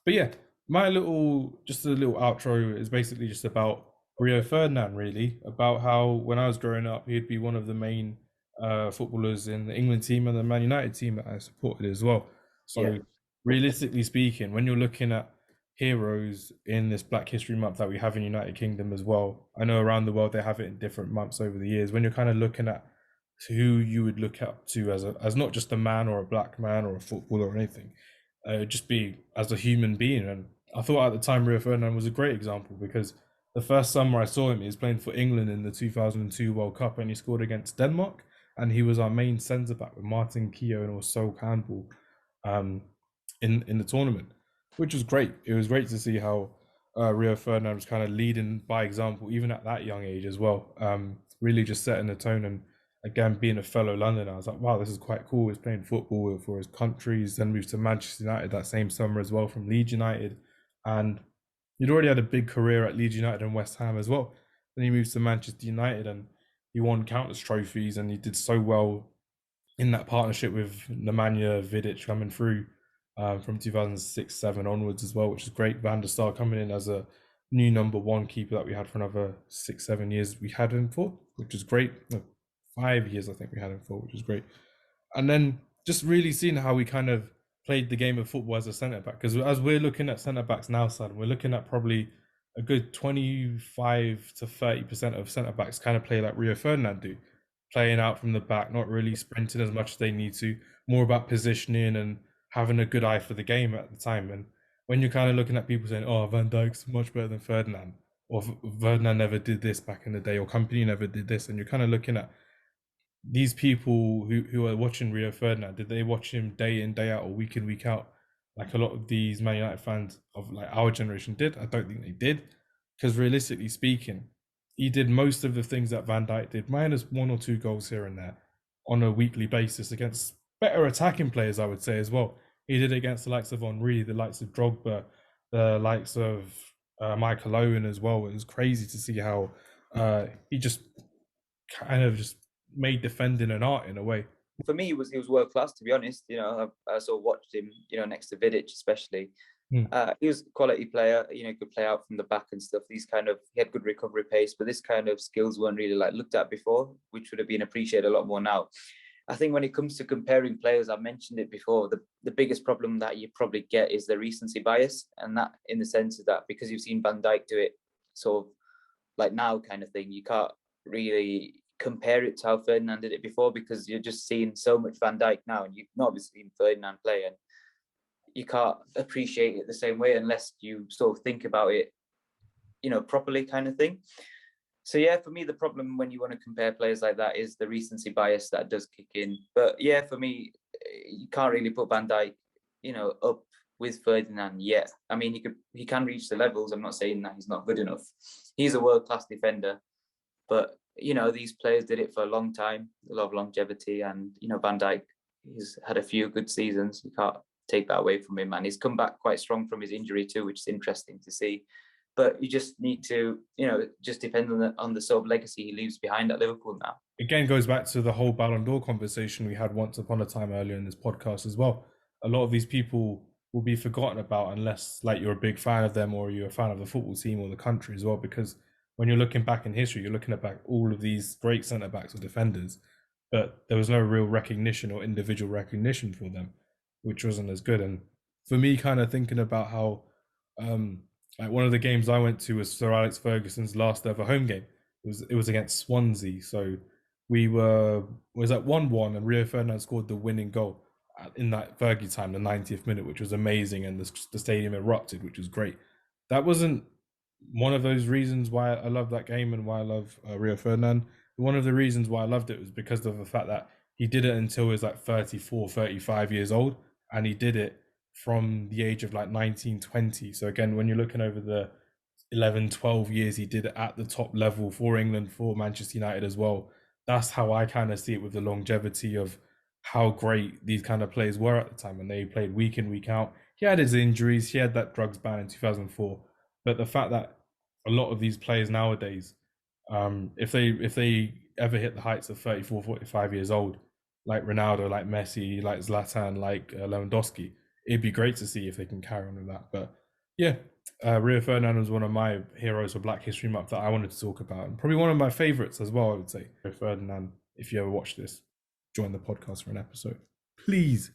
But yeah, just a little outro is basically just about Rio Ferdinand, really, about how when I was growing up, he'd be one of the main footballers in the England team and the Man United team that I supported as well. Yeah, So, realistically speaking, when you're looking at heroes in this Black History Month that we have in United Kingdom as well, I know around the world they have it in different months over the years. When you're kind of looking at who you would look up to as not just a man or a black man or a footballer or anything, just be as a human being. And I thought at the time Rio Ferdinand was a great example because the first summer I saw him, he was playing for England in the 2002 World Cup and he scored against Denmark. And he was our main centre back with Martin Keown and also Campbell um, in the tournament, which was great. It was great to see how Rio Ferdinand was kind of leading by example, even at that young age as well. Really just setting the tone and again being a fellow Londoner, I was like, wow, this is quite cool. He's playing football for his country. He's then moved to Manchester United that same summer as well from Leeds United, and he'd already had a big career at Leeds United and West Ham as well. Then he moves to Manchester United and he won countless trophies and he did so well in that partnership with Nemanja Vidic coming through from 2006-7 onwards as well, which is great. Van der Sar coming in as a new number one keeper that we had for another 6-7 years we had him for, which is great. No, 5 years I think we had him for, which is great. And then just really seeing how we kind of played the game of football as a centre back, because as we're looking at centre backs now, son, we're looking at probably a good 25 to 30% of centre backs kind of play like Rio Ferdinand do, playing out from the back, not really sprinting as much as they need to, more about positioning and having a good eye for the game at the time. And when you're kind of looking at people saying, "Oh, Van Dijk's much better than Ferdinand," or "Ferdinand never did this back in the day," or "Company never did this," and you're kind of looking at these people who are watching Rio Ferdinand, did they watch him day in, day out, or week in, week out? Like a lot of these Man United fans of like our generation did. I don't think they did. Because realistically speaking, he did most of the things that Van Dijk did, minus one or two goals here and there on a weekly basis against better attacking players, I would say, as well. He did it against the likes of Henry, the likes of Drogba, the likes of Michael Owen as well. It was crazy to see how he just kind of just made defending an art in a way. for me, he was world class. To be honest, I sort of watched him, next to Vidic especially. Mm. He was a quality player. Could play out from the back and stuff. He had good recovery pace, but this kind of skills weren't really like looked at before, which would have been appreciated a lot more now. I think when it comes to comparing players, I mentioned it before, the biggest problem that you probably get is the recency bias. And that in the sense of that, because you've seen Van Dijk do it sort of like now kind of thing, you can't really compare it to how Ferdinand did it before because you're just seeing so much Van Dijk now and you've not obviously seen Ferdinand play and you can't appreciate it the same way unless you sort of think about it, properly kind of thing. So yeah, for me, the problem when you want to compare players like that is the recency bias that does kick in. But yeah, for me, you can't really put Van Dijk, up with Ferdinand yet. I mean, he can reach the levels. I'm not saying that he's not good enough. He's a world-class defender, but these players did it for a long time, a lot of longevity, and Van Dijk, he's had a few good seasons. You can't take that away from him, and he's come back quite strong from his injury too, which is interesting to see. But you just need to, just depend on the sort of legacy he leaves behind at Liverpool now. Again, goes back to the whole Ballon d'Or conversation we had once upon a time earlier in this podcast as well. A lot of these people will be forgotten about unless like you're a big fan of them or you're a fan of the football team or the country as well. Because when you're looking back in history, you're looking at back all of these great centre backs or defenders, but there was no real recognition or individual recognition for them, which wasn't as good. And for me, kind of thinking about how um, like one of the games I went to was Sir Alex Ferguson's last ever home game. It was against Swansea, so was at 1-1, and Rio Ferdinand scored the winning goal in that Fergie time, the 90th minute, which was amazing, and the stadium erupted, which was great. That wasn't one of those reasons why I love that game and why I love Rio Ferdinand. One of the reasons why I loved it was because of the fact that he did it until he was like 34, 35 years old, and he did it from the age of like 19, 20. So again, when you're looking over the 11, 12 years he did it at the top level for England, for Manchester United as well. That's how I kind of see it with the longevity of how great these kind of players were at the time, and they played week in, week out. He had his injuries, he had that drugs ban in 2004, but the fact that a lot of these players nowadays, if they ever hit the heights of 34, 45 years old, like Ronaldo, like Messi, like Zlatan, like Lewandowski, it'd be great to see if they can carry on with that. But yeah, Rio Ferdinand was one of my heroes for Black History Month that I wanted to talk about, and probably one of my favorites as well, I would say. Rio Ferdinand, if you ever watch this, join the podcast for an episode. Please